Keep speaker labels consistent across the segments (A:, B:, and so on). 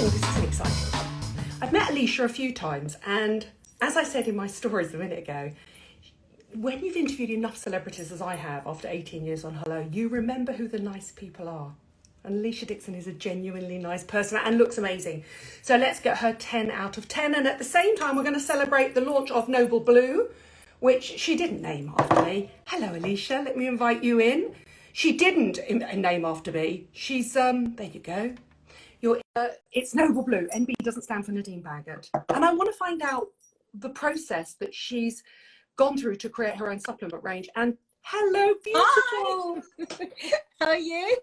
A: this is an exciting one. I've met Alesha a few times, and as I said in my stories a minute ago, when you've interviewed enough celebrities as I have after 18 years on Hello, you remember who the nice people are. And Alesha Dixon is a genuinely nice person and looks amazing. So let's get her 10 out of 10. And at the same time, we're going to celebrate the launch of Noble Blu, which she didn't name after me. Hello, Alesha. Let me invite you in. She didn't name after me. She's, there you go. It's Noble Blu. NB doesn't stand for Nadine Baggett. And I want to find out the process that she's gone through to create her own supplement range. And hello, beautiful.
B: Hi. How are you?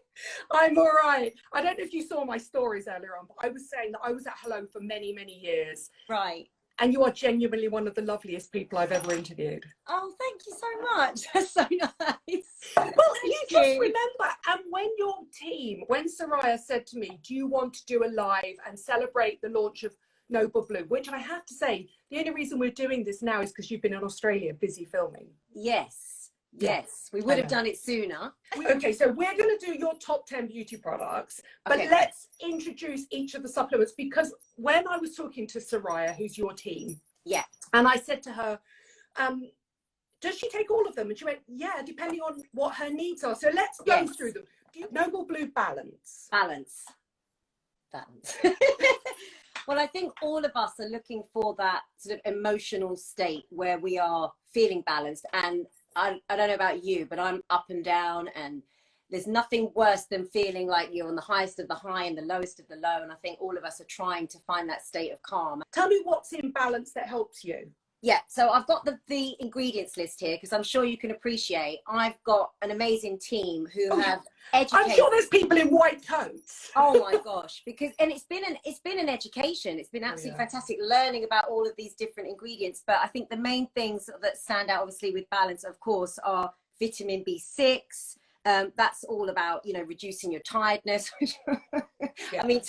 A: I'm all right. I don't know if you saw my stories earlier on, but I was saying that I was at Hello for many, many years.
B: Right.
A: And you are genuinely one of the loveliest people I've ever interviewed.
B: Oh, thank you so much. That's so nice.
A: Well, you just remember, and when your team, when Soraya said to me, do you want to do a live and celebrate the launch of Noble Blu, which I have to say, the only reason we're doing this now is because you've been in Australia busy filming.
B: Yes, we would have done it sooner.
A: Okay, so we're going to do your top 10 beauty products, but let's introduce each of the supplements, because when I was talking to Soraya, who's your team, and I said to her, does she take all of them? And she went, yeah, depending on what her needs are. So let's go through them. Noble Blu Balance.
B: Balance. Well, I think all of us are looking for that sort of emotional state where we are feeling balanced. And I don't know about you, but I'm up and down, and there's nothing worse than feeling like you're on the highest of the high and the lowest of the low. And I think all of us are trying to find that state of calm.
A: Tell me what's in balance that helps you.
B: Yeah, so I've got the ingredients list here, because I'm sure you can appreciate I've got an amazing team who have educated.
A: I'm sure there's people in white coats.
B: Oh my gosh, and it's been an education. It's been absolutely fantastic learning about all of these different ingredients. But I think the main things that stand out, obviously, with balance, of course, are vitamin B6. That's all about, reducing your tiredness. I mean,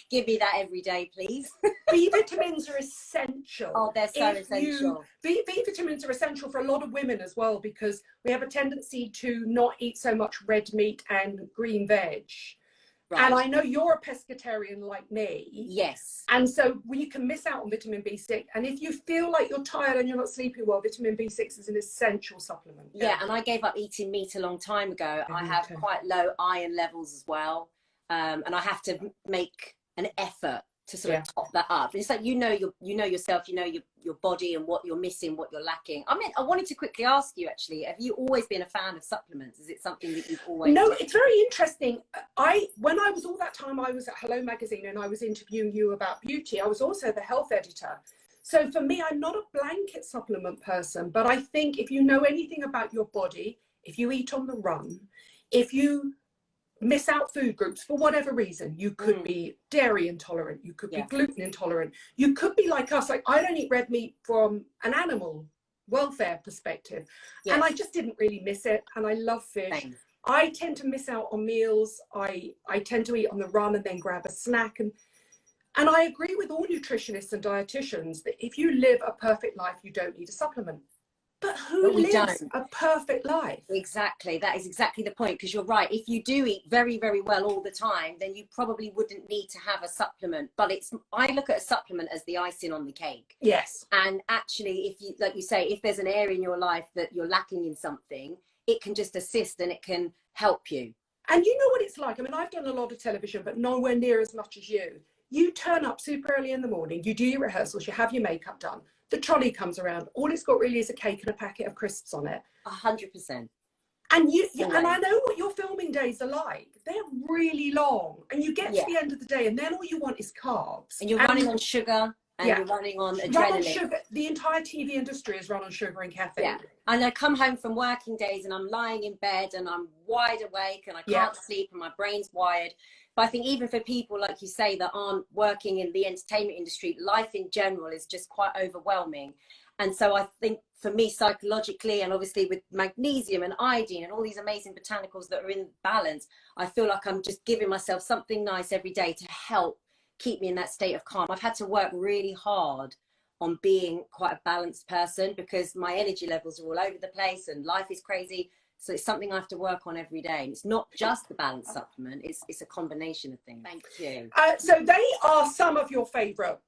B: give me that every day, please.
A: B vitamins are essential.
B: Oh, they're so essential.
A: B vitamins are essential for a lot of women as well, because we have a tendency to not eat so much red meat and green veg. Right. And I know you're a pescatarian like me.
B: Yes.
A: And so you can miss out on vitamin B6. And if you feel like you're tired and you're not sleeping well, vitamin B6 is an essential supplement.
B: Yeah, and I gave up eating meat a long time ago. I have quite low iron levels as well. And I have to make an effort to sort of top that up. It's like, you know yourself, your body and what you're missing, what you're lacking. I mean, I wanted to quickly ask you, actually, have you always been a fan of supplements? Is it something that you've always
A: No, it's very interesting. When I was all that time, I was at Hello Magazine and I was interviewing you about beauty. I was also the health editor. So for me, I'm not a blanket supplement person, but I think if you know anything about your body, if you eat on the run, if you miss out food groups for whatever reason, you could be dairy intolerant, you could be gluten intolerant, you could be like us, like I don't eat red meat from an animal welfare perspective, and I just didn't really miss it, and I love fish. Thanks. I tend to miss out on meals. I tend to eat on the run and then grab a snack, and I agree with all nutritionists and dietitians that if you live a perfect life, you don't need a supplement. But who lives a perfect life?
B: Exactly. That is exactly the point, because you're right. If you do eat very, very well all the time, then you probably wouldn't need to have a supplement. But I look at a supplement as the icing on the cake.
A: Yes.
B: And actually, if you, like you say, if there's an area in your life that you're lacking in something, it can just assist and it can help you.
A: And you know what it's like? I mean, I've done a lot of television, but nowhere near as much as you. You turn up super early in the morning, you do your rehearsals, you have your makeup done. The trolley comes around. All it's got really is a cake and a packet of crisps on it.
B: 100%.
A: And and I know what your filming days are like. They're really long. And you get to the end of the day, and then all you want is carbs.
B: And you're running on sugar, and you're running on adrenaline.
A: Run on sugar. The entire TV industry is run on sugar and caffeine.
B: Yeah. And I come home from working days, and I'm lying in bed, and I'm wide awake, and I can't sleep, and my brain's wired. But I think even for people, like you say, that aren't working in the entertainment industry, life in general is just quite overwhelming. And so I think for me, psychologically, and obviously with magnesium and iodine and all these amazing botanicals that are in balance, I feel like I'm just giving myself something nice every day to help keep me in that state of calm. I've had to work really hard on being quite a balanced person, because my energy levels are all over the place and life is crazy. So it's something I have to work on every day. And it's not just the balance supplement, it's a combination of things. Thank you.
A: So they are some of your favorite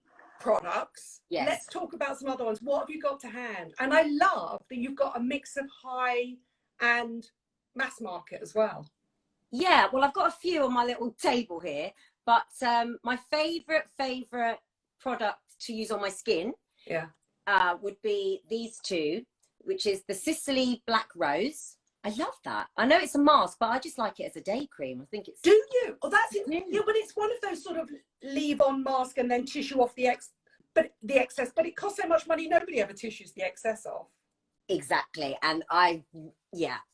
A: products.
B: Yes.
A: Let's talk about some other ones. What have you got to hand? And I love that you've got a mix of high and mass market as well.
B: Yeah, well, I've got a few on my little table here, but my favorite product to use on my skin would be these two, which is the Sicily Black Rose. I love that. I know it's a mask, but I just like it as a day cream. I think it's...
A: Do you? Oh, that's it. Yeah, but it's one of those sort of leave-on mask and then tissue off the excess. But it costs so much money, nobody ever tissues the excess off.
B: Exactly. And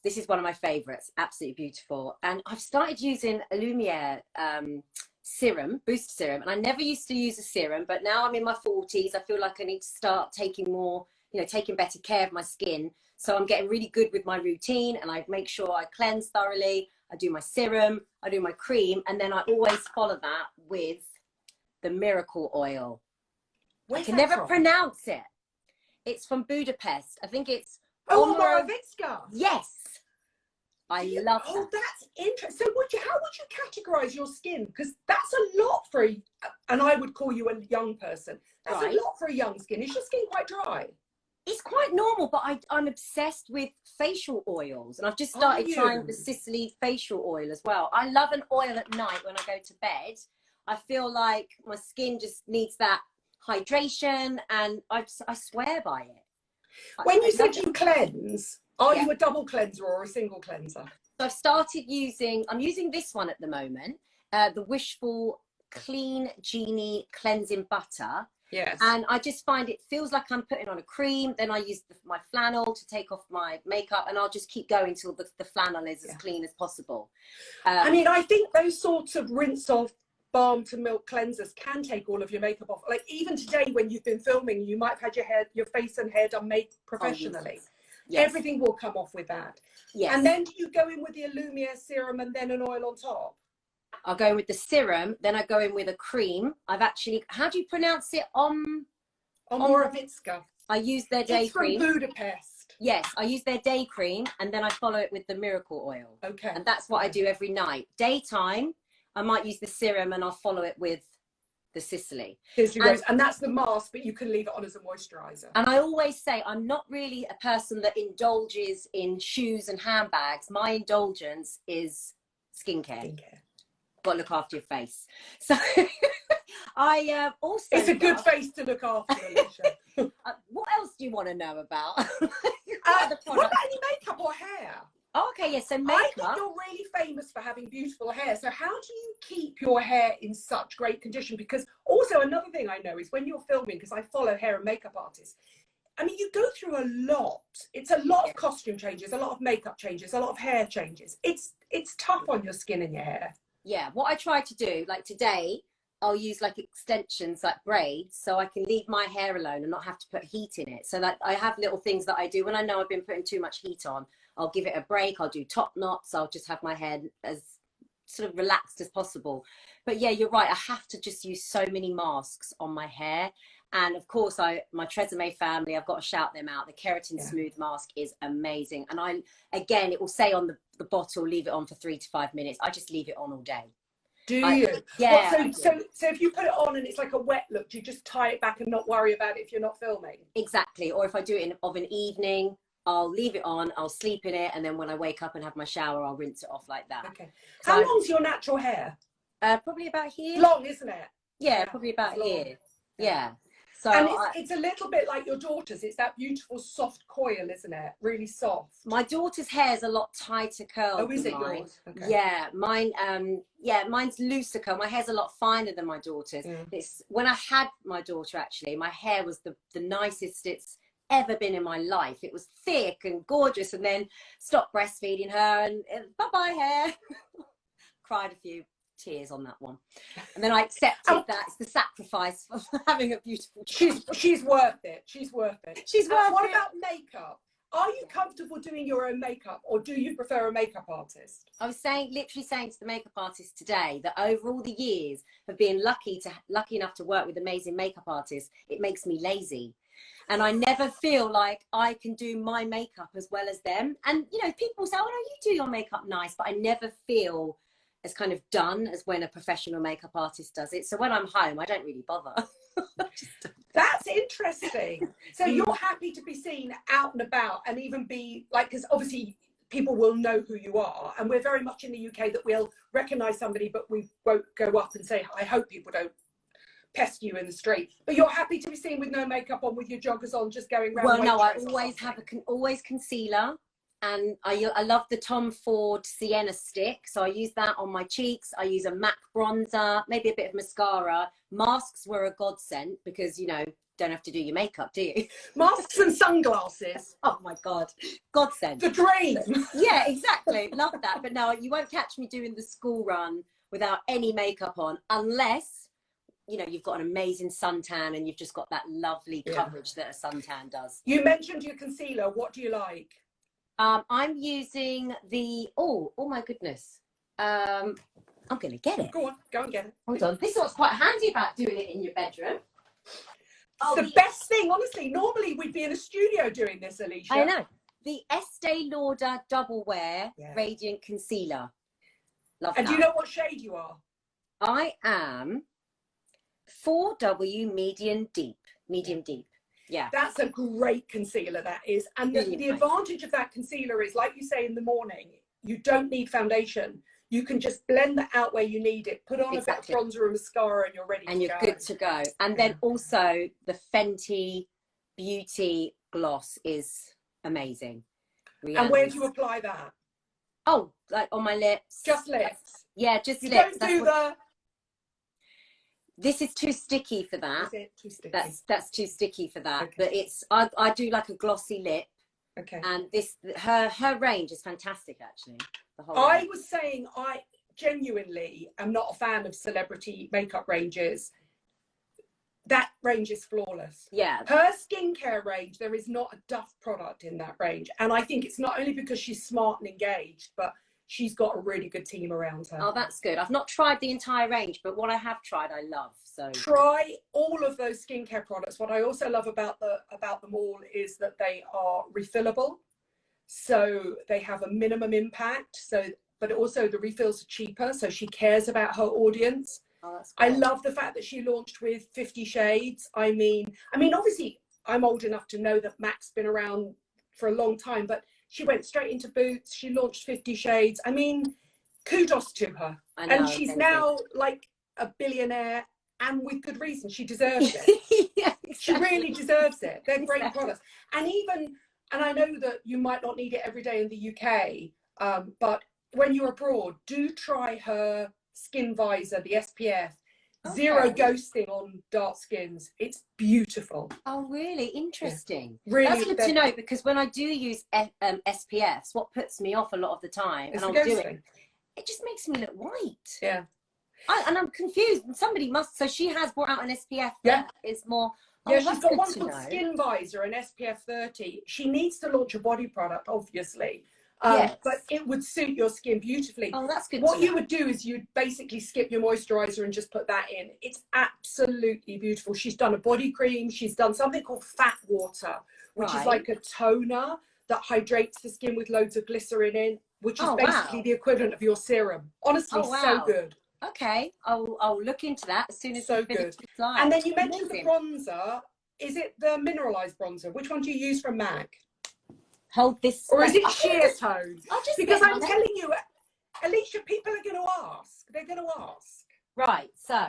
B: this is one of my favorites. Absolutely beautiful. And I've started using a Lumiere serum, booster serum. And I never used to use a serum, but now I'm in my 40s. I feel like I need to start taking more, taking better care of my skin. So I'm getting really good with my routine, and I make sure I cleanse thoroughly. I do my serum, I do my cream, and then I always follow that with the miracle oil. I can never pronounce it. It's from Budapest. I think it's...
A: Moravitska.
B: Yes. I love that.
A: Oh, that's interesting. So how would you categorize your skin? Because that's a lot for and I would call you a young person. That's a lot for a young skin. Is your skin quite dry?
B: It's quite normal, but I'm obsessed with facial oils, and I've just started trying the Sicily facial oil as well. I love an oil at night when I go to bed. I feel like my skin just needs that hydration, and I swear by it.
A: When you said you cleanse, are you a double cleanser or a single cleanser?
B: So I've started I'm using this one at the moment, the Wishful Clean Genie Cleansing Butter.
A: Yes.
B: And I just find it feels like I'm putting on a cream. Then I use my flannel to take off my makeup, and I'll just keep going till the flannel is as clean as possible.
A: I mean, I think those sorts of rinse off balm to milk cleansers can take all of your makeup off. Like even today when you've been filming, you might have had your face and hair done professionally. Yes. Everything will come off with that. Yes. And then do you go in with the Lumiere serum and then an oil on top?
B: I'll go in with the serum, then I go in with a cream. I've actually, how do you pronounce it?
A: Moravitska.
B: I use their day cream.
A: It's from Budapest.
B: Yes, I use their day cream, and then I follow it with the miracle oil.
A: Okay.
B: And that's what I do every night. Daytime, I might use the serum, and I'll follow it with the Sicily.
A: And that's the mask, but you can leave it on as a moisturizer.
B: And I always say I'm not really a person that indulges in shoes and handbags. My indulgence is skincare. Got to look after your face. So I also...
A: It's a good face to look after, Alesha.
B: What else do you want to know about?
A: What about any makeup or hair?
B: Oh, okay, yes, so makeup.
A: I think you're really famous for having beautiful hair. So how do you keep your hair in such great condition? Because also another thing I know is when you're filming, because I follow hair and makeup artists, I mean, you go through a lot. It's a lot of costume changes, a lot of makeup changes, a lot of hair changes. It's tough on your skin and your hair.
B: Yeah, what I try to do, like today, I'll use like extensions, like braids, so I can leave my hair alone and not have to put heat in it. So that I have little things that I do when I know I've been putting too much heat on. I'll give it a break. I'll do top knots. I'll just have my hair as sort of relaxed as possible. But yeah, you're right. I have to just use so many masks on my hair. And of course, my Tresemme family, I've got to shout them out. The Keratin Smooth Mask is amazing. And again, it will say on the bottle, leave it on for 3 to 5 minutes. I just leave it on all day.
A: Do you?
B: Yeah.
A: So if you put it on and it's like a wet look, do you just tie it back and not worry about it if you're not filming?
B: Exactly. Or if I do it of an evening, I'll leave it on, I'll sleep in it, and then when I wake up and have my shower, I'll rinse it off like that.
A: Okay. So how long's your natural hair?
B: Probably about here.
A: Long, isn't it?
B: Yeah, probably about here. Yeah. So
A: and it's a little bit like your daughter's. It's that beautiful soft coil, isn't it? Really soft.
B: My daughter's hair is a lot tighter curled.
A: Oh, is it
B: mine.
A: yours? Okay.
B: Yeah, mine. Mine's looser curl. My hair's a lot finer than my daughter's. It's when I had my daughter. Actually, my hair was the nicest it's ever been in my life. It was thick and gorgeous, and then stopped breastfeeding her, and bye hair. Cried a few tears on that one, and then I accepted that it's the sacrifice for having a beautiful child.
A: She's worth it. She's worth it.
B: She's worth it.
A: What about makeup? Are you comfortable doing your own makeup, or do you prefer a makeup artist?
B: I was literally saying to the makeup artist today that over all the years of being lucky enough to work with amazing makeup artists, it makes me lazy. And I never feel like I can do my makeup as well as them. And, you know, people say, oh, no, you do your makeup nice, but I never feel as kind of done as when a professional makeup artist does it. So when I'm home, I don't really bother.
A: That's interesting. So you're happy to be seen out and about and even be like, because obviously people will know who you are. And we're very much in the UK that we'll recognize somebody, but we won't go up and say, I hope people don't pest you in the street. But you're happy to be seen with no makeup on, with your joggers on, just going around.
B: Well, no, I always have always concealer, and I love the Tom Ford Sienna stick, so I use that on my cheeks. I use a MAC bronzer, maybe a bit of mascara. Masks were a godsend because, you know, don't have to do your makeup, do you?
A: Masks and sunglasses.
B: Oh my god, godsend.
A: The dream.
B: Yeah, exactly. Love that. But no, you won't catch me doing the school run without any makeup on, unless, you know, you've got an amazing suntan and you've just got that lovely coverage that a suntan does.
A: You mentioned your concealer. What do you like?
B: I'm using the, oh my goodness. I'm going to get it.
A: Go on, go and get it.
B: Hold on. This is what's quite handy about doing it in your bedroom.
A: It's the best thing, honestly. Normally we'd be in a studio doing this, Alesha.
B: I know. The Estee Lauder Double Wear Radiant Concealer. Love that.
A: And do you know what shade you are?
B: I am 4W medium deep. Yeah.
A: That's a great concealer, that is. And the advantage of that concealer is, like you say, in the morning, you don't need foundation. You can just blend that out where you need it, put on a bit of bronzer and mascara, and you're ready to go.
B: And you're good to go. And then also the Fenty Beauty Gloss is amazing.
A: And where do you apply that?
B: Oh, like on my lips.
A: Just lips?
B: Yeah, just
A: you
B: lips.
A: Don't do the...
B: This is too sticky for that.
A: Is it too sticky?
B: That's too sticky for that.
A: Okay.
B: But it's I do like a glossy lip.
A: Okay.
B: And this her range is fantastic, actually. The whole
A: I
B: range.
A: was saying I genuinely am not a fan of celebrity makeup ranges. That range is flawless.
B: Yeah.
A: Her skincare range, there is not a duff product in that range. And I think it's not only because she's smart and engaged, but she's got a really good team around her.
B: Oh, that's good. I've not tried the entire range, but what I have tried, I love. So
A: try all of those skincare products. What I also love about them all is that they are refillable. So they have a minimum impact. So, but also the refills are cheaper. So she cares about her audience.
B: Oh, that's great.
A: I love the fact that she launched with 50 Shades. I mean, obviously I'm old enough to know that MAC's been around for a long time, but she went straight into Boots. She launched 50 Shades. I mean, kudos to her.
B: I know,
A: and she's now like a billionaire, and with good reason. She deserves it.
B: Yeah, exactly.
A: She really deserves it. They're great products. And I know that you might not need it every day in the UK, but when you're abroad, do try her Skin Visor, the SPF. Zero ghosting on dark skins. It's beautiful.
B: Oh, really? Interesting.
A: Yeah. Really,
B: that's good to know, because when I do use SPFs, what puts me off a lot of the time, and I'll do it just makes me look white.
A: Yeah.
B: And I'm confused. Somebody must. So she has brought out an SPF that is more.
A: Yeah, she's got one called Skin Visor, an SPF 30. She needs to launch a body product, obviously. But it would suit your skin beautifully.
B: Oh, that's good.
A: What you would do is you'd basically skip your moisturizer and just put that in. It's absolutely beautiful. She's done a body cream. She's done something called Fat Water, which is like a toner that hydrates the skin with loads of glycerin in, which is basically the equivalent of your serum. Honestly, so good.
B: Okay, I'll look into that as soon as
A: so good. And then you mentioned the bronzer. Is it the Mineralize bronzer? Which one do you use from MAC?
B: Hold this.
A: Or is it sheer tone? Because I'm telling you, Alesha, people are going to ask. They're going to ask.
B: Right, so.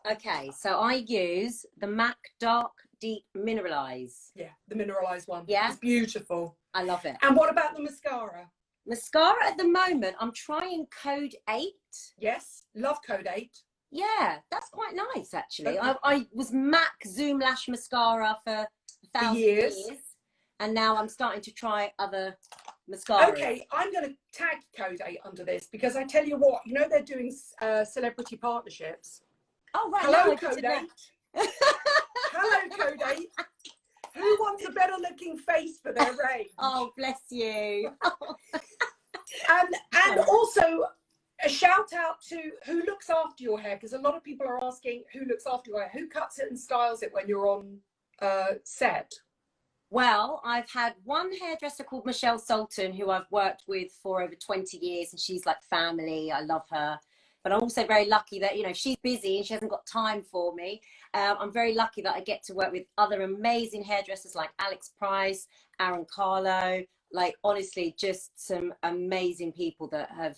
B: Okay, so I use the MAC Dark Deep Mineralize.
A: Yeah, the Mineralize one.
B: Yeah.
A: It's beautiful.
B: I love it.
A: And what about the mascara?
B: Mascara at the moment, I'm trying Code 8.
A: Yes, love Code 8.
B: Yeah, that's quite nice, actually. I was MAC Zoom Lash Mascara for 1,000 years. And now I'm starting to try other mascaras. Okay,
A: I'm going to tag Code 8 under this, because I tell you what, you know they're doing celebrity partnerships.
B: Oh, right.
A: Hello, Code 8. Hello, Code 8. Who wants a better looking face for their range?
B: Oh, bless you.
A: And also a shout out to who looks after your hair, because a lot of people are asking who looks after your hair, who cuts it and styles it when you're on set.
B: Well, I've had one hairdresser called Michelle Sultan, who I've worked with for over 20 years, and she's like family. I love her. But I'm also very lucky that, you know, she's busy and she hasn't got time for me. I'm very lucky that I get to work with other amazing hairdressers like Alex Price, Aaron Carlo, like honestly, just some amazing people that have,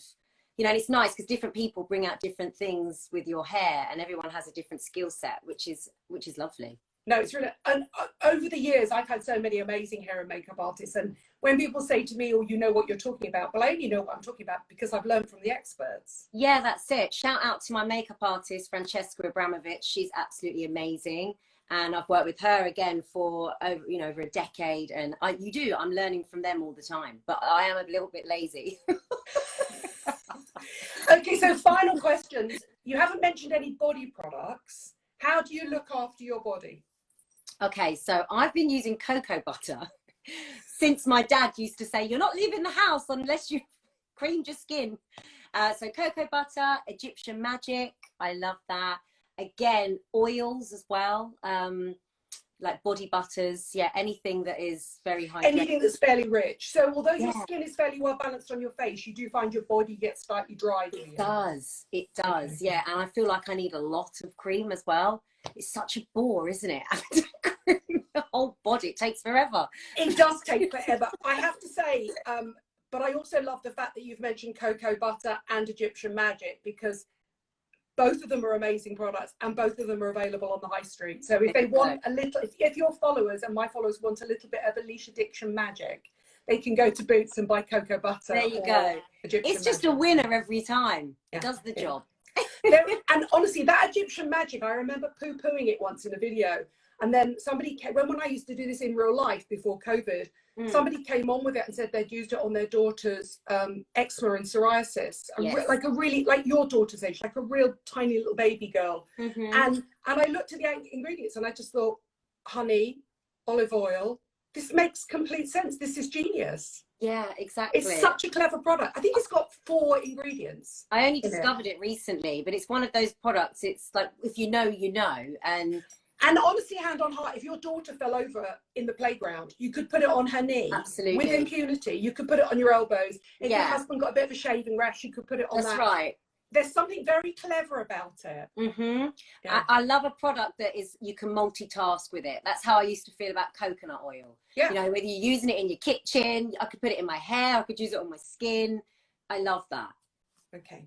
B: you know, and it's nice because different people bring out different things with your hair and everyone has a different skill set, which is lovely.
A: No, it's really, and over the years, I've had so many amazing hair and makeup artists. And when people say to me, oh, you know what you're talking about, well, I only know what I'm talking about because I've learned from the experts.
B: Yeah, that's it. Shout out to my makeup artist, Francesca Abramovich. She's absolutely amazing. And I've worked with her again for over a decade. And I'm learning from them all the time, but I am a little bit lazy.
A: Okay, so final questions. You haven't mentioned any body products. How do you look after your body?
B: Okay, so I've been using cocoa butter since my dad used to say, you're not leaving the house unless you creamed your skin. So cocoa butter, Egyptian magic, I love that. Again, oils as well, like body butters. Yeah, anything that is very hydrated.
A: Anything that's fairly rich. So although your skin is fairly well balanced on your face, you do find your body gets slightly dry.
B: It does, okay. Yeah, and I feel like I need a lot of cream as well. It's such a bore, isn't it? The whole body, it takes forever.
A: It does take forever. I have to say, but I also love the fact that you've mentioned cocoa butter and Egyptian magic, because both of them are amazing products and both of them are available on the high street. So if they want a little, if your followers and my followers want a little bit of Alesha Dixon magic, they can go to Boots and buy cocoa butter.
B: There you go. It's just a winner every time. It does the job.
A: And honestly, that Egyptian magic, I remember poo-pooing it once in a video. And then somebody came, when I used to do this in real life before COVID, somebody came on with it and said they'd used it on their daughter's eczema and psoriasis. Like a really, like your daughter's age, like a real tiny little baby girl. And I looked at the ingredients and I just thought, honey, olive oil, this makes complete sense. This is genius.
B: Yeah, exactly.
A: It's such a clever product. I think it's got 4 ingredients.
B: I only discovered it recently, but it's one of those products. It's like, if you know, you know.
A: And honestly, hand on heart, if your daughter fell over in the playground, you could put it on her knee.
B: Absolutely.
A: With impunity. You could put it on your elbows. If your husband got a bit of a shaving rash, you could put it on that.
B: That's right.
A: There's something very clever about it.
B: I love a product that is, you can multitask with it. That's how I used to feel about coconut oil. You know, whether you're using it in your kitchen, I could put it in my hair, I could use it on my skin. I love that.
A: Okay.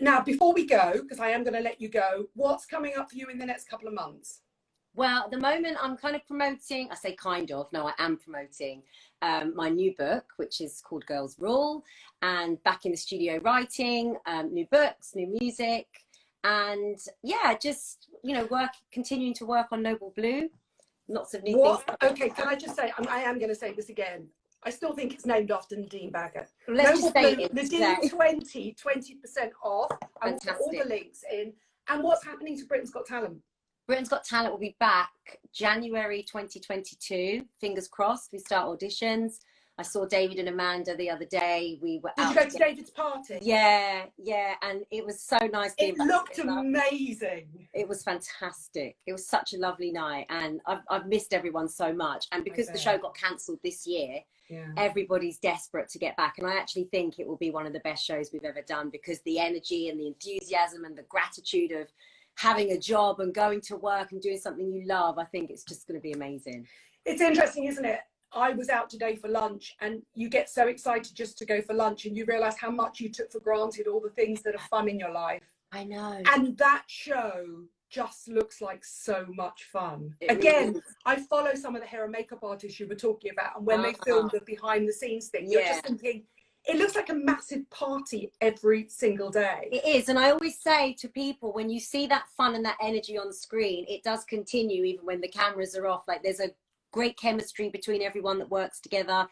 A: Now, before we go, because I am going to let you go, what's coming up for you in the next couple of months?
B: Well, at the moment, I'm kind of promoting, I say kind of, no, I am promoting my new book, which is called Girls Rule, and back in the studio writing, new books, new music, and yeah, just, you know, continuing to work on Noble Blu, lots of new things.
A: Okay, can I just say, I am going to say this again. I still think it's named after Nadine Bagger.
B: Let's just say it.
A: Nadine 20% off. I will put all the links in. And what's happening to Britain's Got Talent?
B: Britain's Got Talent will be back January 2022. Fingers crossed. We start auditions. I saw David and Amanda the other day. We were out.
A: Did you go to David's party?
B: Yeah, and it was so nice.
A: It looked amazing.
B: It was fantastic. It was such a lovely night, and I've missed everyone so much. And because the show got cancelled this year, everybody's desperate to get back. And I actually think it will be one of the best shows we've ever done, because the energy and the enthusiasm and the gratitude of having a job and going to work and doing something you love, I think it's just going to be amazing.
A: It's interesting, isn't it? I was out today for lunch, and you get so excited just to go for lunch, and you realise how much you took for granted all the things that are fun in your life.
B: I know.
A: And that show just looks like so much fun. Again, I follow some of the hair and makeup artists you were talking about, and when they filmed the behind the scenes thing, you're just thinking, it looks like a massive party every single day.
B: It is. And I always say to people, when you see that fun and that energy on screen, it does continue even when the cameras are off. Like, there's a great chemistry between everyone that works together.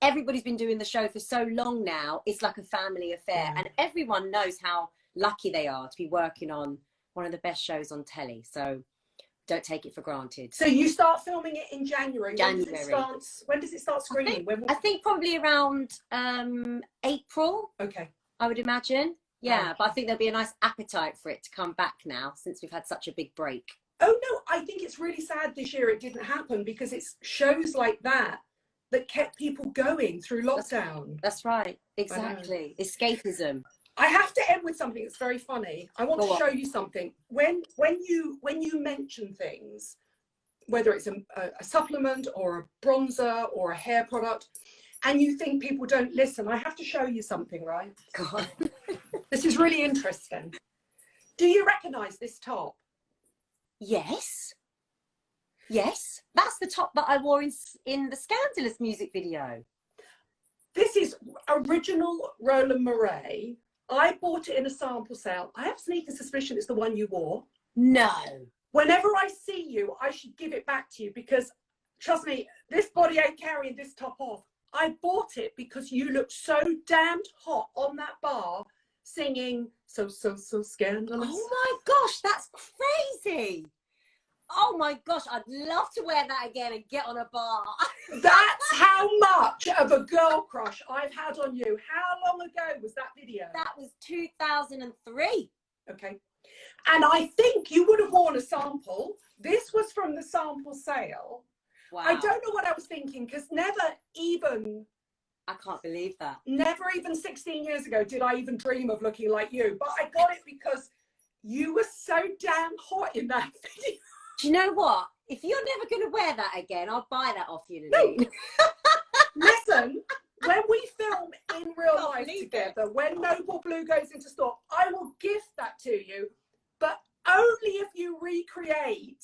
B: Everybody's been doing the show for so long now. It's like a family affair, and everyone knows how lucky they are to be working on one of the best shows on telly. So don't take it for granted.
A: So you start filming it in January. When does it start screening?
B: I think probably around April.
A: Okay.
B: I would imagine. Yeah, but I think there'll be a nice appetite for it to come back now since we've had such a big break.
A: Oh no, I think it's really sad this year it didn't happen, because it's shows like that kept people going through lockdown.
B: That's right, exactly. Escapism.
A: I have to end with something that's very funny. I want to show you something. When you mention things, whether it's a supplement or a bronzer or a hair product, and you think people don't listen, I have to show you something, right?
B: Go on.
A: This is really interesting. Do you recognize this top?
B: Yes. Yes. That's the top that I wore in the Scandalous music video.
A: This is original Roland Mouret. I bought it in a sample sale. I have a sneaking suspicion it's the one you wore.
B: No.
A: Whenever I see you, I should give it back to you, because trust me, this body ain't carrying this top off. I bought it because you looked so damned hot on that bar singing so scandalous.
B: Oh my gosh, that's crazy. Oh my gosh, I'd love to wear that again and get on a bar.
A: That's how much of a girl crush I've had on you. How long ago was that video?
B: That was 2003.
A: Okay. And I think you would have worn a sample. This was from the sample sale.
B: Wow.
A: I don't know what I was thinking, because
B: I can't believe that.
A: Never even 16 years ago did I even dream of looking like you. But I got it because you were so damn hot in that video.
B: Do you know what? If you're never going to wear that again, I'll buy that off you, Nadine.
A: No. Listen, when we film in real life together, when Noble Blu goes into store, I will gift that to you, but only if you recreate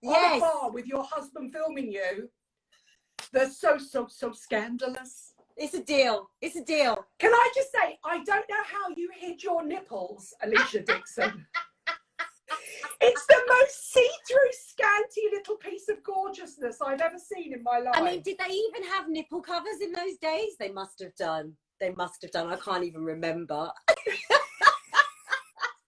A: on a bar with your husband filming you. They're so scandalous.
B: It's a deal. It's a deal.
A: Can I just say, I don't know how you hid your nipples, Alesha Dixon. It's the most see-through, scanty little piece of gorgeousness I've ever seen in my life.
B: I mean, did they even have nipple covers in those days? They must have done. They must have done. I can't even remember.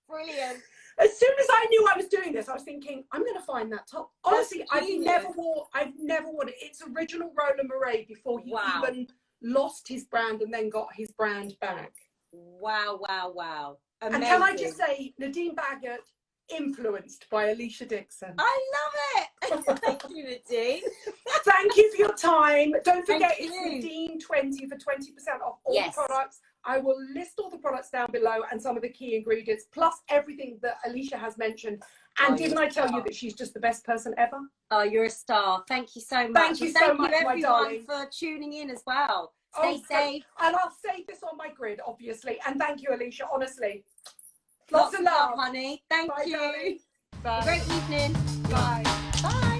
B: Brilliant.
A: As soon as I knew I was doing this, I was thinking, I'm going to find that top. Honestly, I've never worn it. It's original Roland Mouret before he even lost his brand and then got his brand back.
B: Wow, wow, wow. Amazing.
A: And can I just say, Nadine Baggott, influenced by Alesha Dixon.
B: I love it. Thank you, Nadine.
A: Thank you for your time. Don't forget, it's Nadine 20 for 20% off all the products. I will list all the products down below and some of the key ingredients, plus everything that Alesha has mentioned. And didn't I tell you that she's just the best person ever?
B: Oh, you're a star. Thank you so much.
A: Thank you so much, my darling.
B: Thank you, everyone, for tuning in as well. Stay safe.
A: And I'll save this on my grid, obviously. And thank you, Alesha, honestly. Lots of love,
B: honey. Thank you.
A: Darling. Bye.
B: Great evening.
A: Bye.
B: Bye.